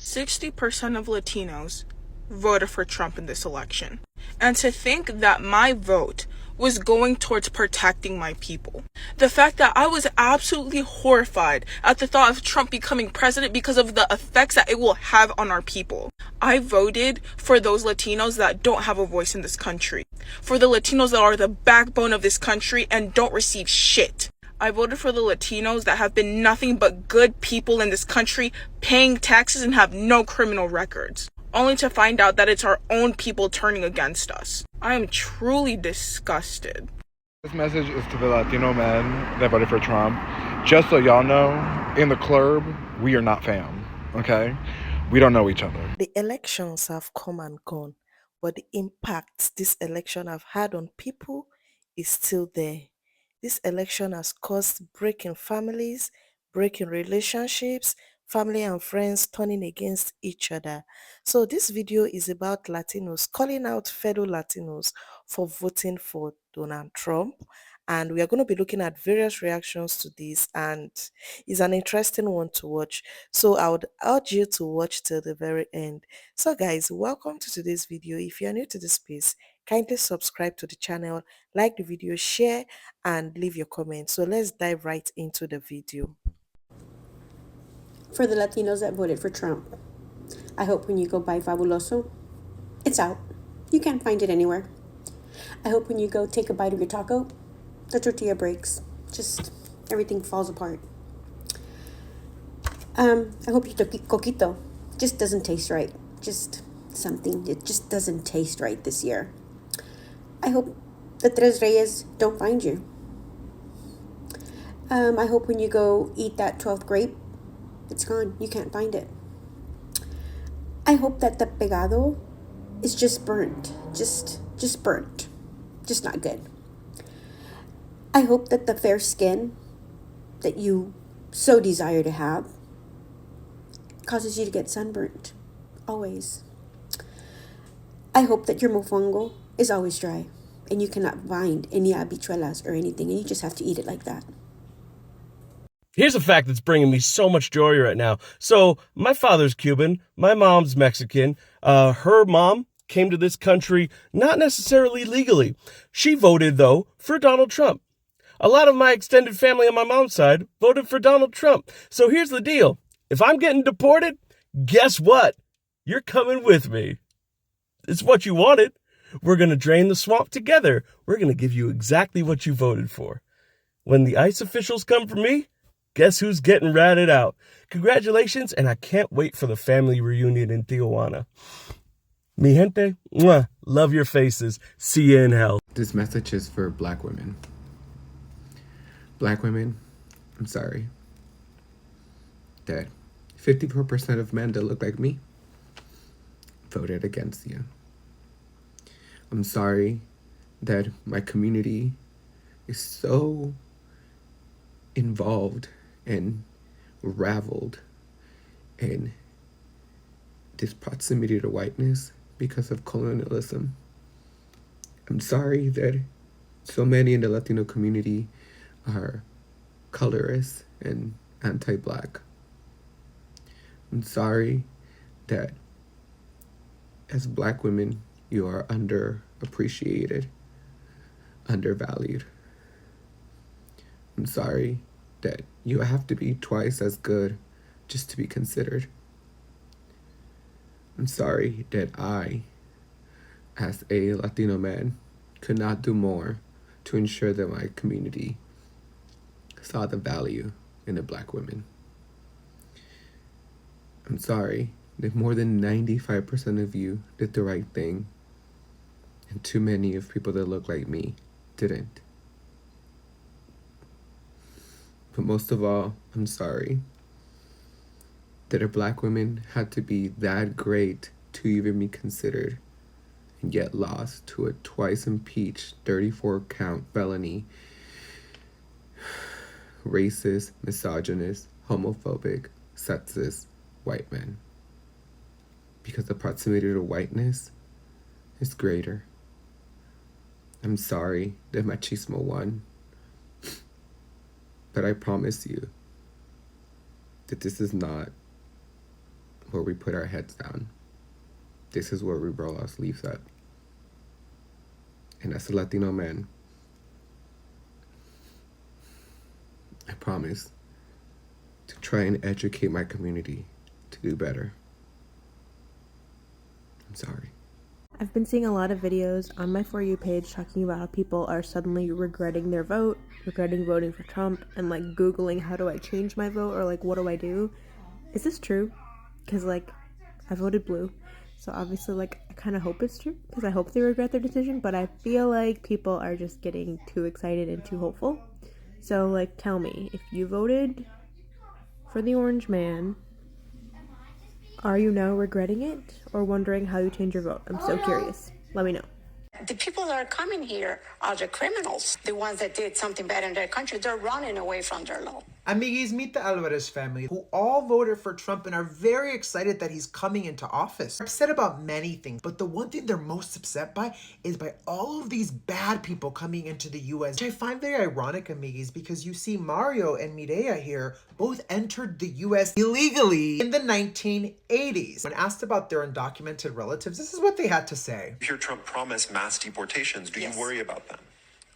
60% of Latinos voted for Trump in this election. And to think that my vote was going towards protecting my people. The fact that I was absolutely horrified at the thought of Trump becoming president because of the effects that it will have on our people. I voted for those Latinos that don't have a voice in this country. For the Latinos that are the backbone of this country and don't receive shit. I voted for the Latinos that have been nothing but good people in this country, paying taxes and have no criminal records, only to find out that it's our own people turning against us. I am truly disgusted. This message is to the Latino men that voted for Trump. Just so y'all know, in the club, we are not fam, okay? We don't know each other. The elections have come and gone, but the impact this election have had on people is still there. This election has caused break in families, break in relationships, family and friends turning against each other. So this video is about Latinos calling out fellow Latinos for voting for Donald Trump. And we are going to be looking at various reactions to this, and it's an interesting one to watch. So I would urge you to watch till the very end. So guys, welcome to today's video. If you are new to this space, kindly subscribe to the channel, like the video, share, and leave your comments. So let's dive right into the video. For the Latinos that voted for Trump, I hope when you go buy Fabuloso, it's out. You can't find it anywhere. I hope when you go take a bite of your taco, the tortilla breaks. Just everything falls apart. I hope your coquito just doesn't taste right. Just something. It just doesn't taste right this year. I hope the Tres Reyes don't find you. I hope when you go eat that 12th grape, it's gone. You can't find it. I hope that the pegado is just burnt. Just burnt. Just not good. I hope that the fair skin that you so desire to have causes you to get sunburnt. Always. I hope that your mofongo is always dry and you cannot find any habichuelas or anything and you just have to eat it like that. Here's a fact that's bringing me so much joy right now. So my father's Cuban, my mom's Mexican. Her mom came to this country not necessarily legally. She voted, though, for Donald Trump. A lot of my extended family on my mom's side voted for Donald Trump. So here's the deal. If I'm getting deported, guess what? You're coming with me. It's what you wanted. We're going to drain the swamp together. We're going to give you exactly what you voted for. When the ICE officials come for me, guess who's getting ratted out? Congratulations, and I can't wait for the family reunion in Tijuana. Mi gente, mwah, love your faces. See you in hell. This message is for Black women. Black women, I'm sorry that 54% of men that look like me voted against you. I'm sorry that my community is so involved and raveled in this proximity to whiteness because of colonialism. I'm sorry that so many in the Latino community are colorist and anti-Black. I'm sorry that as Black women, you are underappreciated, undervalued. I'm sorry that you have to be twice as good just to be considered. I'm sorry that I, as a Latino man, could not do more to ensure that my community saw the value in a Black woman. I'm sorry that more than 95% of you did the right thing, and too many of people that look like me didn't. But most of all, I'm sorry that a Black woman had to be that great to even be considered, and yet lost to a twice impeached 34-count felony, racist, misogynist, homophobic, sexist white men. Because the proximity to whiteness is greater. I'm sorry that machismo won. But I promise you that this is not where we put our heads down. This is where we roll our sleeves up. And as a Latino man, I promise to try and educate my community to do better. I'm sorry. I've been seeing a lot of videos on my For You page talking about how people are suddenly regretting their vote, regretting voting for Trump, and like Googling how do I change my vote, or like what do I do? Is this true? Because like I voted blue, so obviously like I kind of hope it's true, because I hope they regret their decision, but I feel like people are just getting too excited and too hopeful. So like tell me, if you voted for the orange man, are you now regretting it or wondering how you change your vote? I'm so curious. Let me know. The people that are coming here are the criminals. The ones that did something bad in their country, they're running away from their law. Amiguis, meet the Alvarez family, who all voted for Trump and are very excited that he's coming into office. They're upset about many things, but the one thing they're most upset by is by all of these bad people coming into the U.S., which I find very ironic, amiguis, because you see Mario and Mireya here both entered the U.S. illegally in the 1980s. When asked about their undocumented relatives, this is what they had to say. You hear Trump promise mass deportations. Do you worry about them?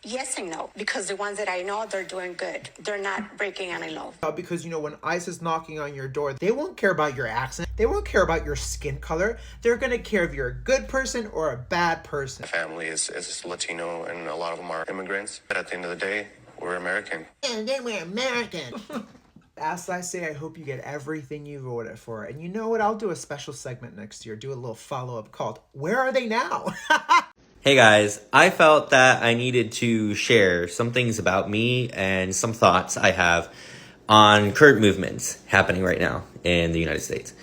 Yes and no, because the ones that I know, they're doing good. They're not breaking any law. Because, you know, when ICE is knocking on your door, they won't care about your accent. They won't care about your skin color. They're going to care if you're a good person or a bad person. My family is Latino, and a lot of them are immigrants. But at the end of the day, we're American. And then we're American. As I say, I hope you get everything you voted for. And you know what? I'll do a special segment next year. Do a little follow-up called, Where Are They Now? Hey guys, I felt that I needed to share some things about me and some thoughts I have on current movements happening right now in the United States.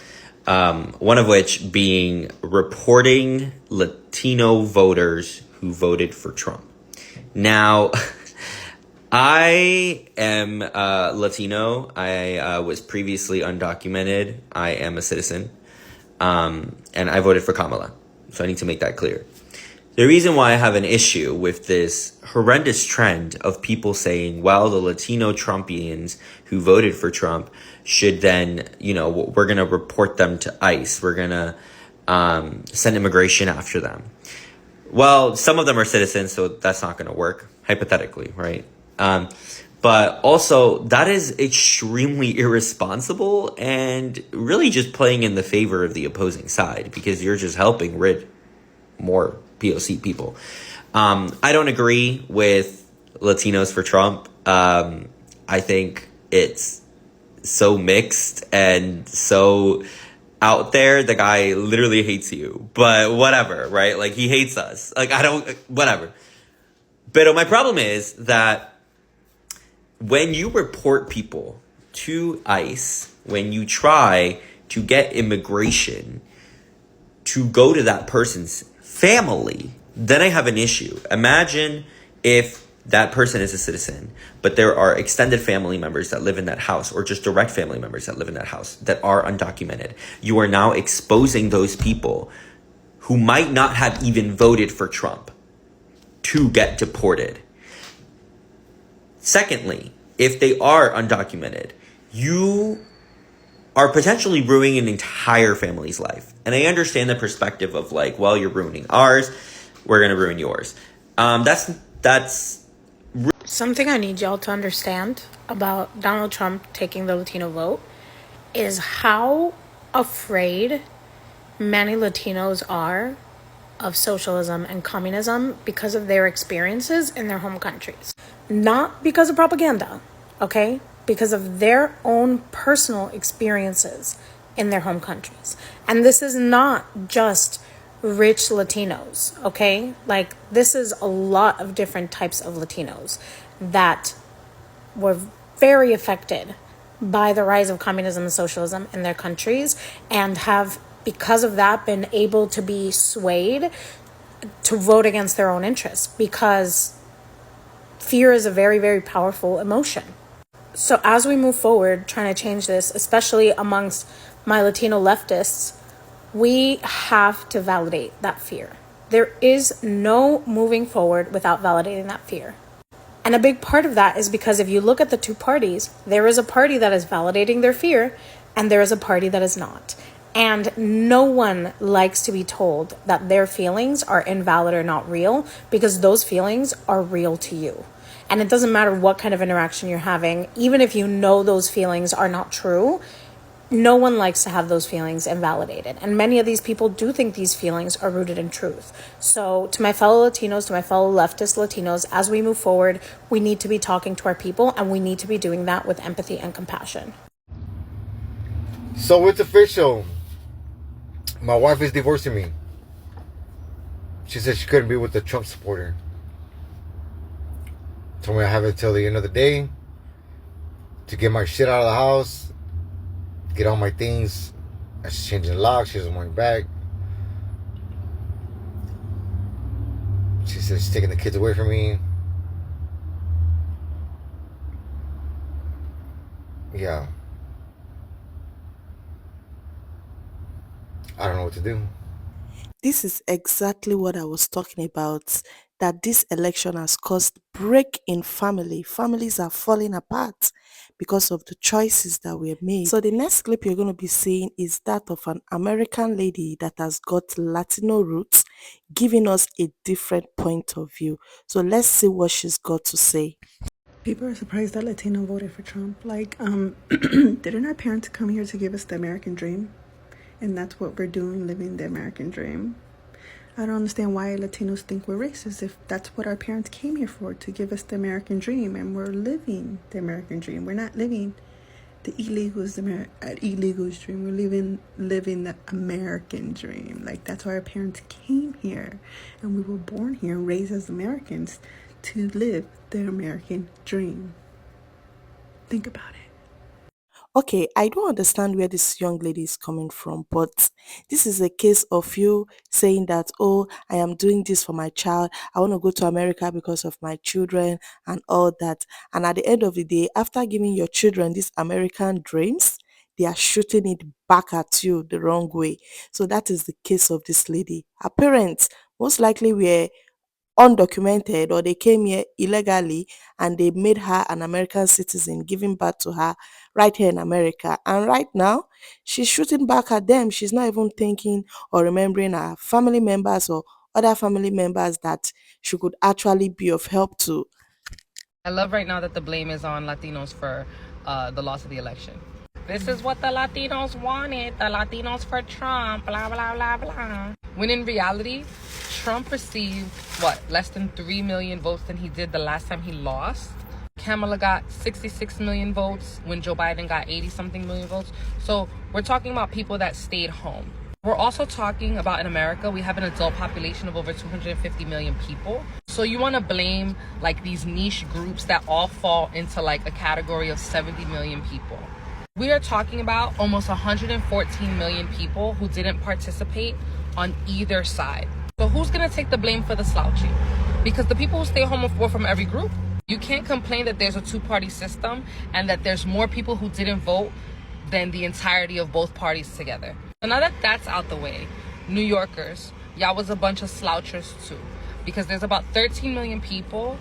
One of which being reporting Latino voters who voted for Trump. Now, I am Latino. I was previously undocumented. I am a citizen. And I voted for Kamala. So I need to make that clear. The reason why I have an issue with this horrendous trend of people saying, well, the Latino Trumpians who voted for Trump should then, you know, we're going to report them to ICE. We're going to send immigration after them. Well, some of them are citizens, so that's not going to work, hypothetically, right? But also, that is extremely irresponsible and really just playing in the favor of the opposing side, because you're just helping rid more POC people. I don't agree with Latinos for Trump. I think it's so mixed and so out there. The guy literally hates you, but whatever, right? Like, he hates us. Like, whatever. But my problem is that when you report people to ICE, when you try to get immigration to go to that person's family, then I have an issue. Imagine if that person is a citizen, but there are extended family members that live in that house, or just direct family members that live in that house that are undocumented. You are now exposing those people who might not have even voted for Trump to get deported. Secondly, if they are undocumented, you are potentially ruining an entire family's life. And I understand the perspective of like, well, you're ruining ours, we're going to ruin yours. That's something I need y'all to understand about Donald Trump taking the Latino vote is how afraid many Latinos are of socialism and communism because of their experiences in their home countries. Not because of propaganda, okay? Because of their own personal experiences in their home countries. And this is not just rich Latinos, okay? Like, this is a lot of different types of Latinos that were very affected by the rise of communism and socialism in their countries, and have, because of that, been able to be swayed to vote against their own interests, because fear is a very, very powerful emotion. So as we move forward trying to change this, especially amongst my Latino leftists, we have to validate that fear. There is no moving forward without validating that fear. And a big part of that is because if you look at the two parties, there is a party that is validating their fear and there is a party that is not. And no one likes to be told that their feelings are invalid or not real, because those feelings are real to you. And it doesn't matter what kind of interaction you're having, even if you know those feelings are not true, no one likes to have those feelings invalidated. And many of these people do think these feelings are rooted in truth. So to my fellow Latinos, to my fellow leftist Latinos, as we move forward, we need to be talking to our people, and we need to be doing that with empathy and compassion. So it's official. My wife is divorcing me. She said she couldn't be with the Trump supporter. Told me I have it till the end of the day to get my shit out of the house, get all my things. She's changing the lock. She doesn't want me back. She said she's taking the kids away from me. Yeah. I don't know what to do. This is exactly what I was talking about, that this election has caused break in family. Families are falling apart because of the choices that were made. So the next clip you're going to be seeing is that of an American lady that has got Latino roots, giving us a different point of view. So let's see what she's got to say. People are surprised that Latino voted for Trump. Like, didn't our parents come here to give us the American dream? And that's what we're doing, living the American dream. I don't understand why Latinos think we're racist if that's what our parents came here for, to give us the American dream, and we're living the American dream. We're not living the illegals' dream. We're living the American dream. Like, that's why our parents came here, and we were born here and raised as Americans to live the American dream. Think about it. Okay, I don't understand where this young lady is coming from, but this is a case of you saying that, oh, I am doing this for my child. I want to go to America because of my children and all that. And at the end of the day, after giving your children these American dreams, they are shooting it back at you the wrong way. So that is the case of this lady. Her parents most likely were undocumented, or they came here illegally and they made her an American citizen, giving birth to her right here in America. And right now, she's shooting back at them. She's not even thinking or remembering her family members or other family members that she could actually be of help to. I love right now that the blame is on Latinos for the loss of the election. This is what the Latinos wanted, the Latinos for Trump, blah, blah, blah, blah. When in reality, Trump received, less than 3 million votes than he did the last time he lost. Kamala got 66 million votes when Joe Biden got 80-something million votes. So we're talking about people that stayed home. We're also talking about, in America, we have an adult population of over 250 million people. So you want to blame like these niche groups that all fall into like a category of 70 million people. We are talking about almost 114 million people who didn't participate on either side. So who's going to take the blame for the slouchy? Because the people who stay home were from every group. You can't complain that there's a two-party system and that there's more people who didn't vote than the entirety of both parties together. So now that that's out the way, New Yorkers, y'all was a bunch of slouchers too. Because there's about 13 million people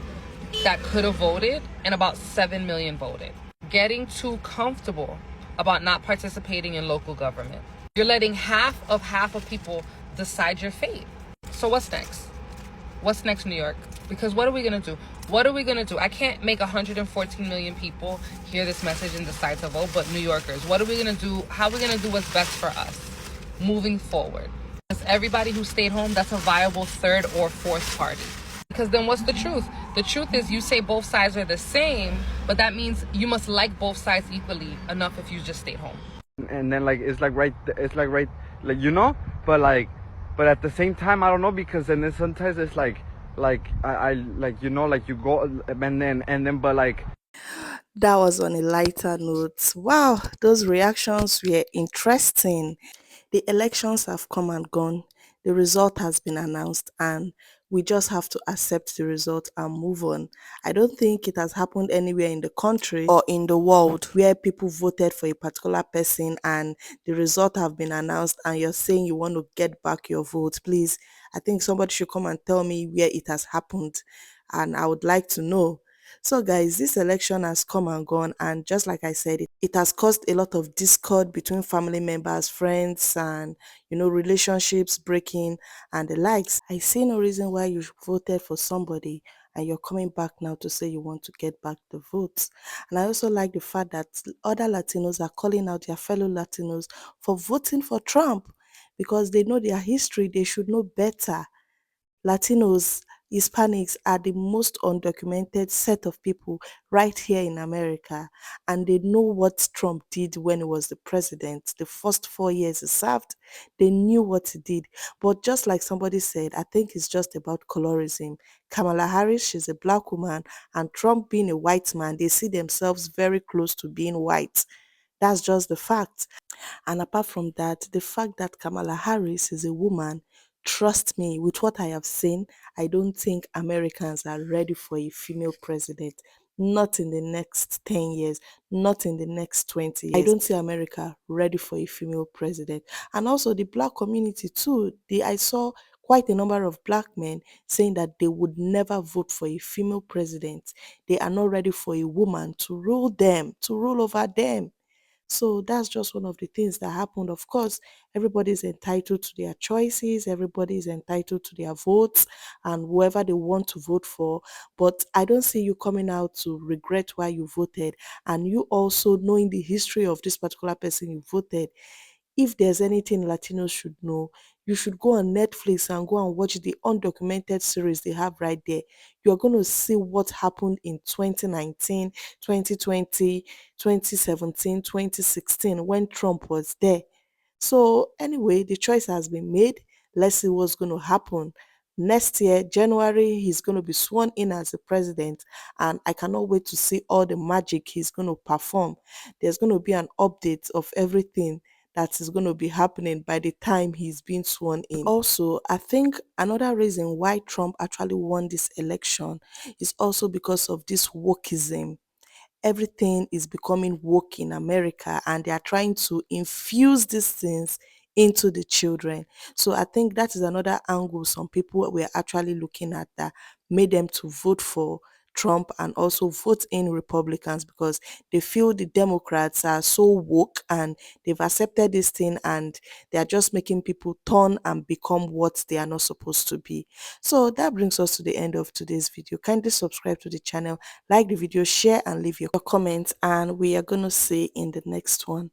that could have voted and about 7 million voted. Getting too comfortable about not participating in local government. You're letting half of people decide your fate. So what's next? What's next, New York? Because what are we gonna do? What are we gonna do? I can't make 114 million people hear this message and decide to vote, but New Yorkers, what are we gonna do? How are we gonna do what's best for us moving forward? Because everybody who stayed home, that's a viable third or fourth party. Because then what's the truth? The truth is you say both sides are the same, but that means you must like both sides equally enough if you just stayed home. And then like it's like right but at the same time I don't know, because then sometimes it's like I you go and then but like. That was on a lighter note. Wow, those reactions were interesting. The elections have come and gone. The result has been announced, and we just have to accept the result and move on. I don't think it has happened anywhere in the country or in the world where people voted for a particular person and the result have been announced and you're saying you want to get back your vote. Please, I think somebody should come and tell me where it has happened, and I would like to know. So guys, this election has come and gone, and just like I said, it has caused a lot of discord between family members, friends, and relationships breaking and the likes. I see no reason why you voted for somebody and you're coming back now to say you want to get back the votes. And I also like the fact that other Latinos are calling out their fellow Latinos for voting for Trump because they know their history, they should know better. Latinos, Hispanics are the most undocumented set of people right here in America, and they know what Trump did when he was the president. The first 4 years he served, they knew what he did. But just like somebody said, I think it's just about colorism. Kamala Harris, she's a black woman, and Trump being a white man, they see themselves very close to being white. That's just the fact. And apart from that, the fact that Kamala Harris is a woman, trust me, with what I have seen, I don't think Americans are ready for a female president. Not in the next 10 years, not in the next 20 years. I don't see America ready for a female president. And also the black community too. I saw quite a number of black men saying that they would never vote for a female president. They are not ready for a woman to rule them, to rule over them. So that's just one of the things that happened. Of course, everybody's entitled to their choices, everybody is entitled to their votes and whoever they want to vote for. But I don't see you coming out to regret why you voted, and you also knowing the history of this particular person you voted. If there's anything Latinos should know, you should go on Netflix and go and watch the undocumented series they have right there. You're going to see what happened in 2019, 2020, 2017, 2016 when Trump was there. So anyway, the choice has been made. Let's see what's going to happen. Next year, January, he's going to be sworn in as the president, and I cannot wait to see all the magic he's going to perform. There's going to be an update of everything that is going to be happening by the time he's being sworn in. Also, I think another reason why Trump actually won this election is also because of this wokeism. Everything is becoming woke in America, and they are trying to infuse these things into the children. So I think that is another angle some people were actually looking at that made them to vote for Trump and also vote in Republicans, because they feel the Democrats are so woke and they've accepted this thing and they are just making people turn and become what they are not supposed to be. So that brings us to the end of today's video. Kindly subscribe to the channel, like the video, share and leave your comments, and we are going to see in the next one.